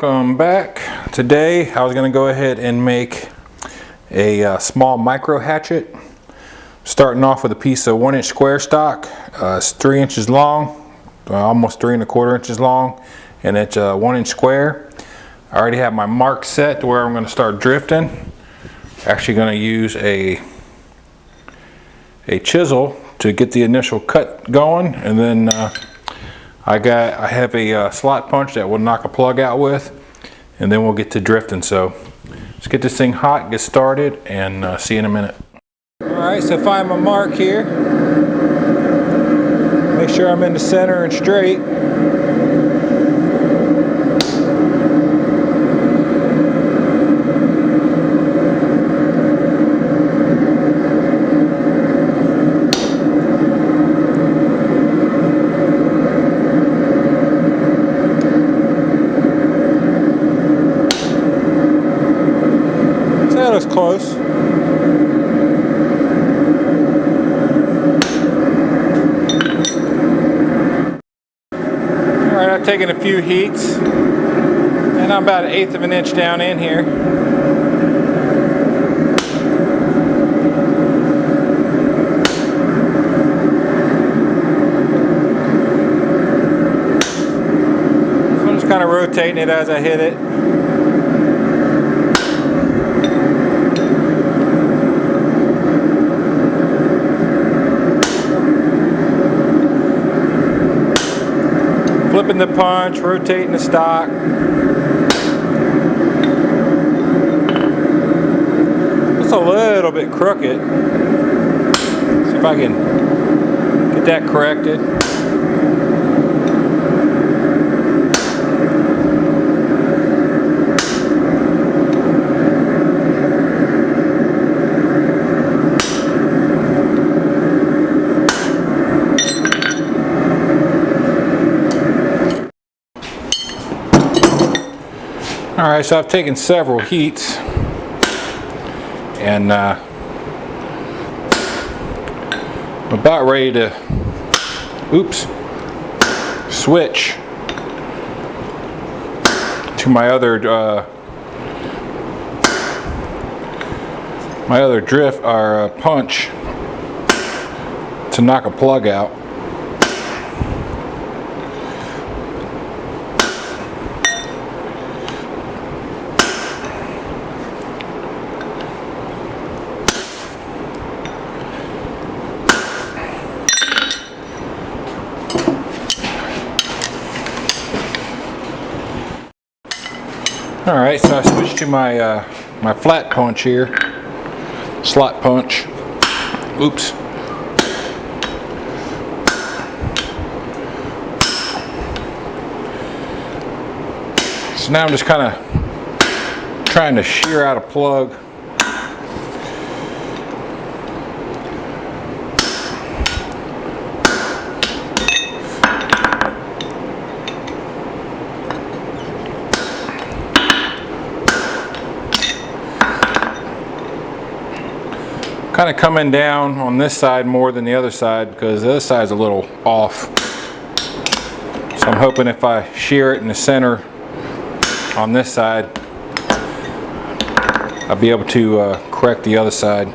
welcome back. Today I was going to go ahead and make a small micro hatchet, starting off with a piece of 1-inch square stock. It's 3 inches long, almost 3 1/4 inches long, and it's a 1-inch square. I already have my mark set to where I'm going to start drifting. Actually going to use a chisel to get the initial cut going, and then I have a slot punch that we'll knock a plug out with, and then we'll get to drifting. So let's get this thing hot, get started, and see you in a minute. Alright, so find my mark here. Make sure I'm in the center and straight. Looks close. Alright, I've taken a few heats and I'm about 1/8 of an inch down in here. So I'm just kind of rotating it as I hit it. Flipping the punch, rotating the stock. It's a little bit crooked. See if I can get that corrected. Alright, so I've taken several heats, and I'm about ready to switch to my other drift or punch to knock a plug out. Alright, so I switched to my my flat punch here, slot punch. Oops. So now I'm just kind of trying to shear out a plug. Kind of coming down on this side more than the other side because the other side's a little off. So I'm hoping if I shear it in the center on this side, I'll be able to correct the other side.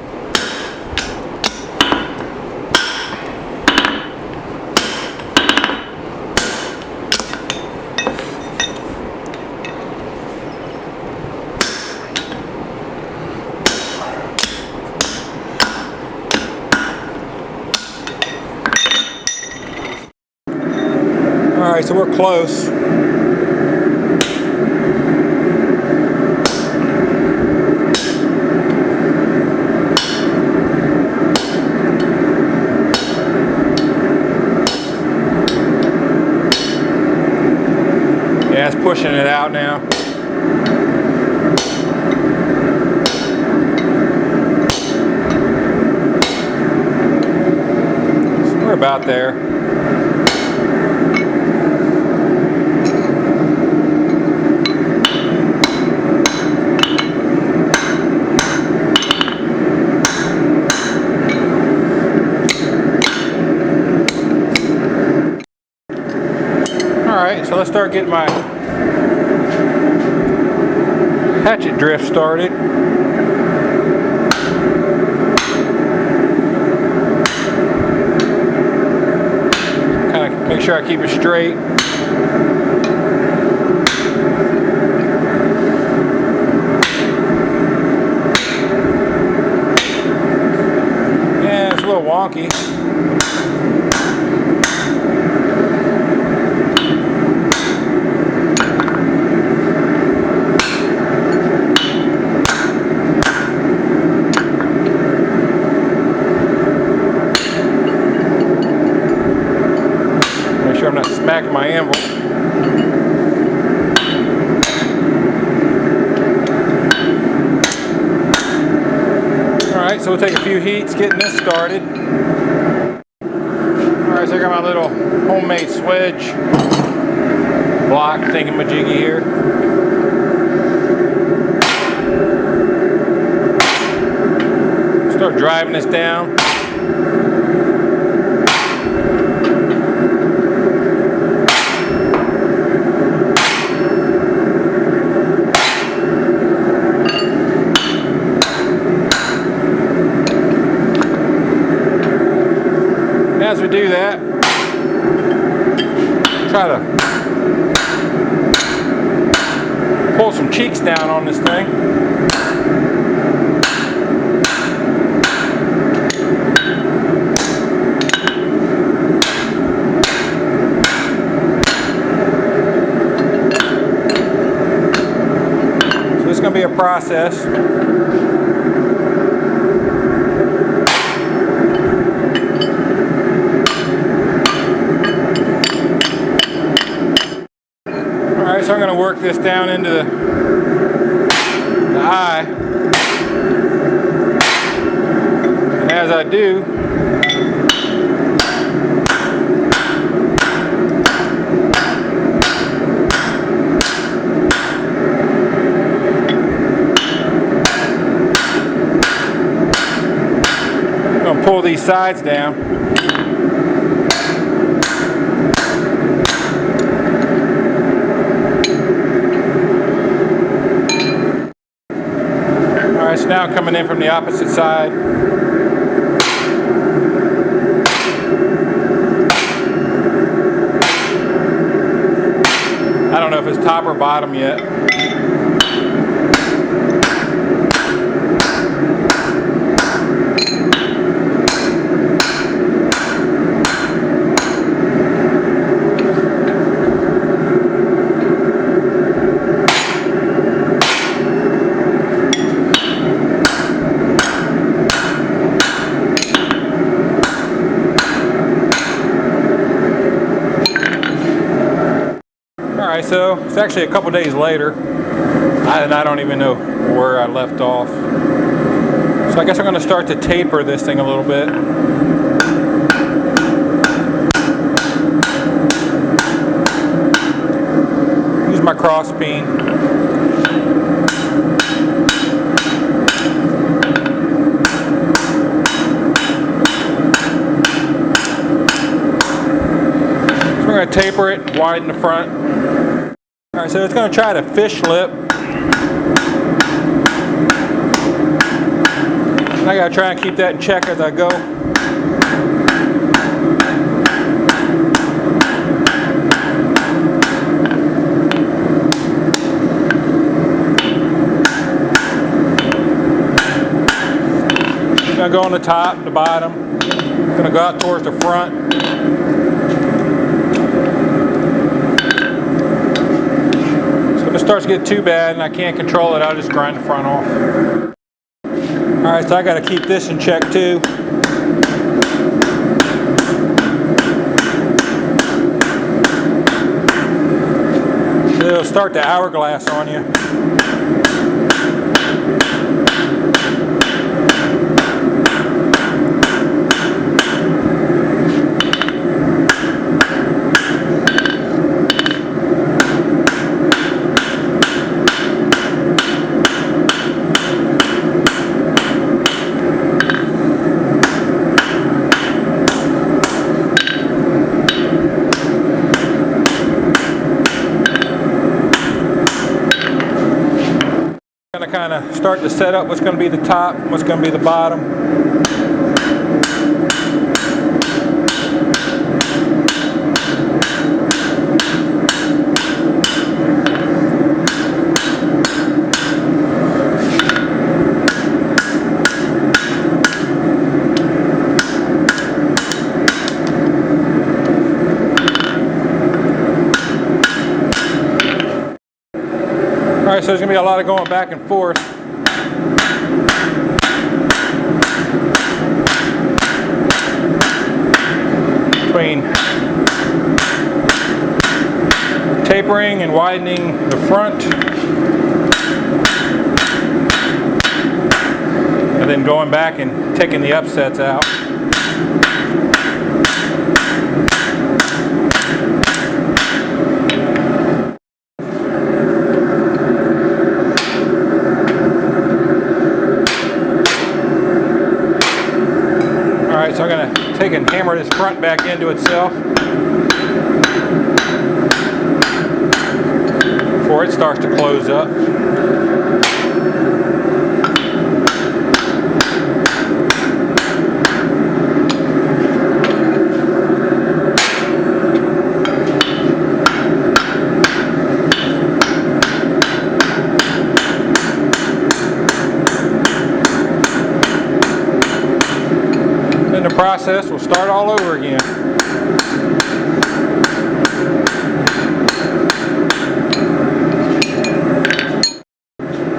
Alright, so we're close. Yeah, it's pushing it out now. So we're about there. Alright, so let's start getting my hatchet drift started. Kind of make sure I keep it straight. Yeah, it's a little wonky. I'm not smacking my anvil. Alright, so we'll take a few heats getting this started. Alright, so I got my little homemade swedge block thingamajiggy here. Start driving this down. As we do that, try to pull some cheeks down on this thing. So this is going to be a process. So I'm going to work this down into the eye, and as I do, I'm going to pull these sides down. So now coming in from the opposite side. I don't know if it's top or bottom yet. Alright, so it's actually a couple days later, and I don't even know where I left off. So I guess I'm going to start to taper this thing a little bit. Use my cross peen. So we're going to taper it, widen the front. Alright, so it's going to try to fish lip. I got to try and keep that in check as I go. I'm going to go on the top, the bottom. I'm going to go out towards the front. If it starts to get too bad and I can't control it, I'll just grind the front off. Alright, so I got to keep this in check too. It'll start to hourglass on you. to kind of start to set up what's going to be the top, what's going to be the bottom. Alright, so there's going to be a lot of going back and forth. Between tapering and widening the front. And then going back and taking the upsets out. Alright, so I'm going to take and hammer this front back into itself before it starts to close up. The process will start all over again.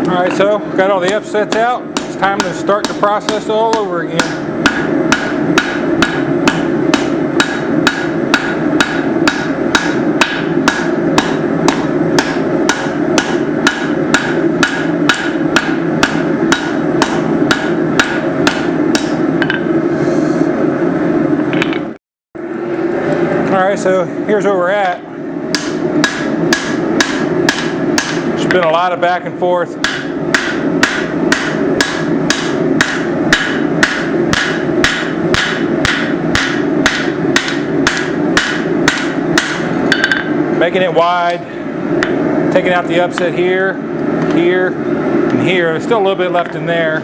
Alright, so got all the upsets out. It's time to start the process all over again. Alright, so here's where we're at. There's been a lot of back and forth. Making it wide, taking out the upset here, here, and here. There's still a little bit left in there.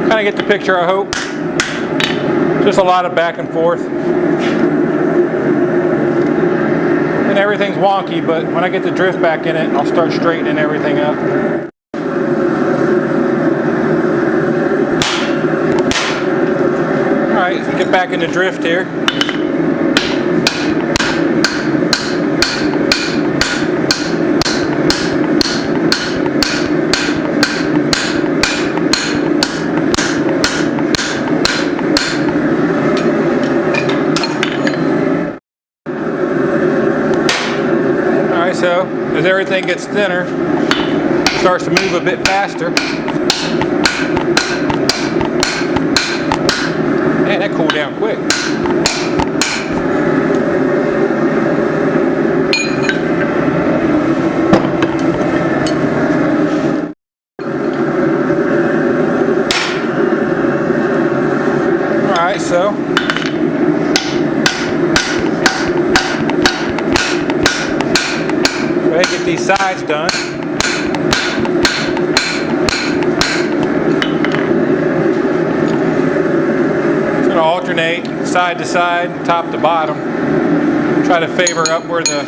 Kind of get the picture, I hope. Just a lot of back and forth. And everything's wonky, but when I get the drift back in it, I'll start straightening everything up. Alright, get back in the drift here. So as everything gets thinner, it starts to move a bit faster. Man, that cooled down quick. Alright, so get these sides done. It's going to alternate side to side, top to bottom. Try to favor up where the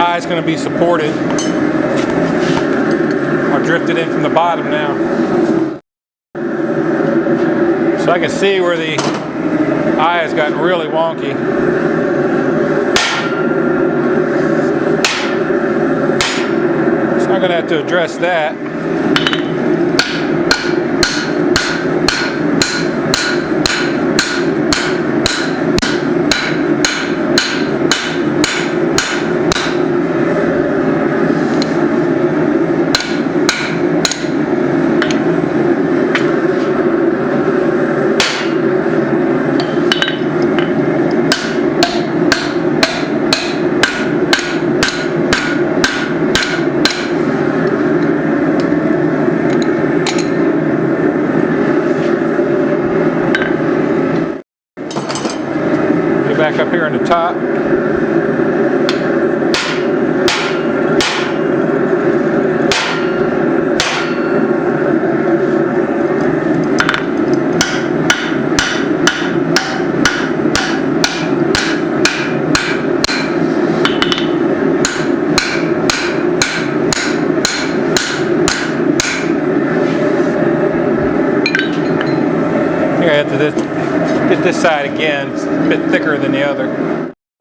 eye is going to be supported. I'll drift it in from the bottom now. So I can see where the eye has gotten really wonky. I'm going to have to address that. turn the top. I have to get this side again. It's a bit thicker than the other.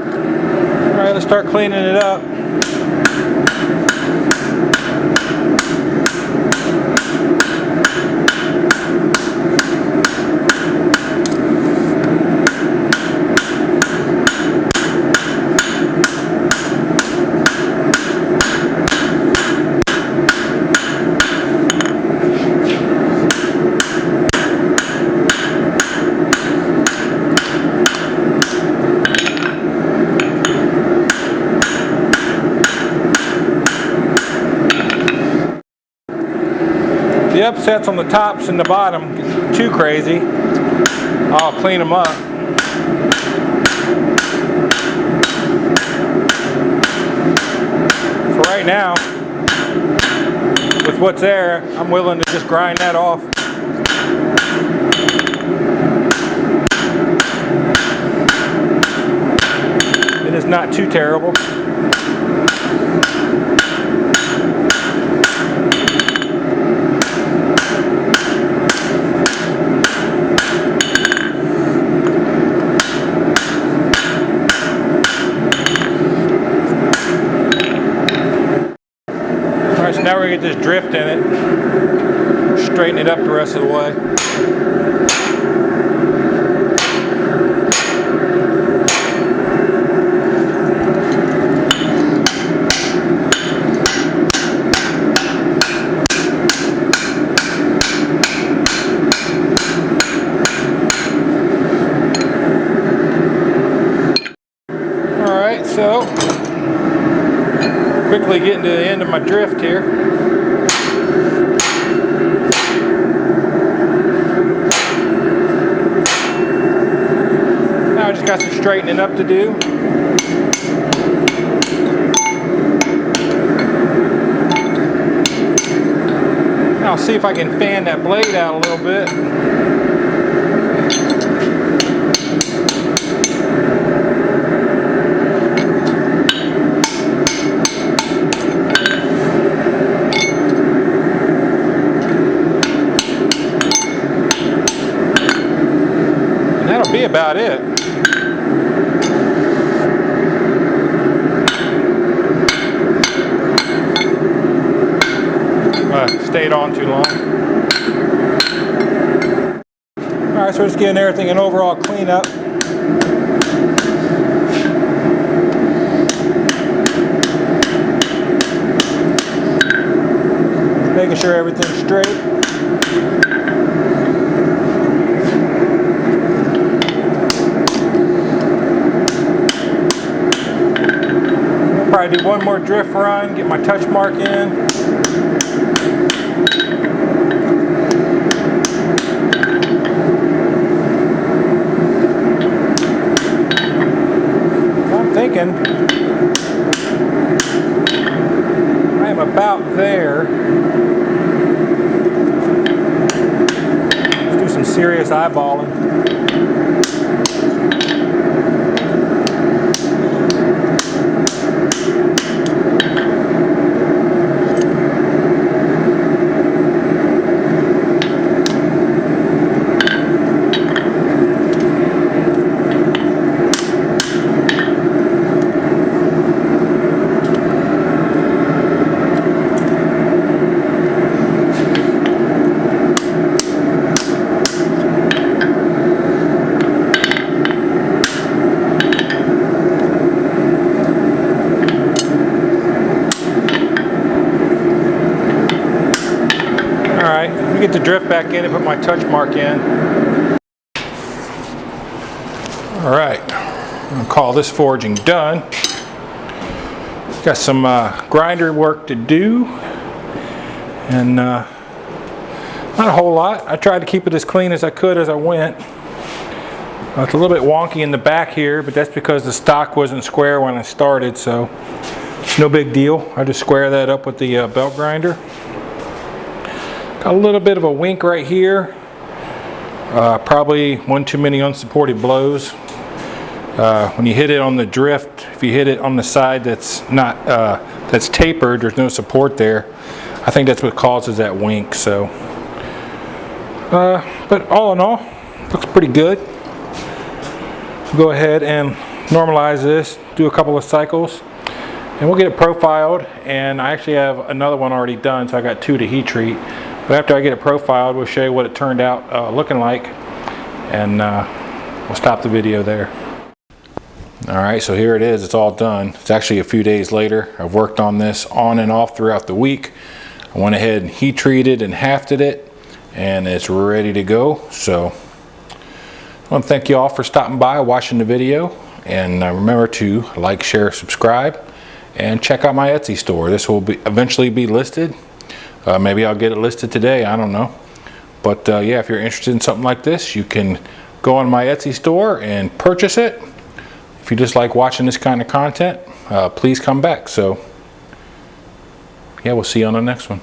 Alright, let's start cleaning it up. The upsets on the tops and the bottom get too crazy, I'll clean them up. For right now, with what's there, I'm willing to just grind that off. It is not too terrible. So now we're going to get this drift in it, straighten it up the rest of the way. Alright, so quickly getting to the end of my drift here. Now I just got some straightening up to do. Now I'll see if I can fan that blade out a little bit. Be about it. Stayed on too long. Alright, so we're just getting everything an overall cleanup. Making sure everything's straight. Probably do one more drift run, get my touch mark in. I'm thinking I am about there. Let's do some serious eyeballing. Get the drift back in and put my touch mark in. Alright, I'm going to call this forging done. Got some grinder work to do, and not a whole lot. I tried to keep it as clean as I could as I went. It's a little bit wonky in the back here, but that's because the stock wasn't square when I started, so it's no big deal. I just square that up with the belt grinder. Got a little bit of a wink right here. Probably one too many unsupported blows. When you hit it on the drift, if you hit it on the side that's not that's tapered, there's no support there. I think that's what causes that wink. So, but all in all, looks pretty good. Go ahead and normalize this, do a couple of cycles, and we'll get it profiled. And I actually have another one already done, so I got 2 to heat treat. But after I get it profiled, we'll show you what it turned out looking like, and we'll stop the video there. Alright, so here it is. It's all done. It's actually a few days later. I've worked on this on and off throughout the week. I went ahead and heat treated and hafted it, and it's ready to go. So I want to thank you all for stopping by, watching the video, and remember to like, share, subscribe, and check out my Etsy store. This will eventually be listed. Maybe I'll get it listed today, I don't know. But yeah, if you're interested in something like this, you can go on my Etsy store and purchase it. If you just like watching this kind of content, please come back. So yeah, we'll see you on the next one.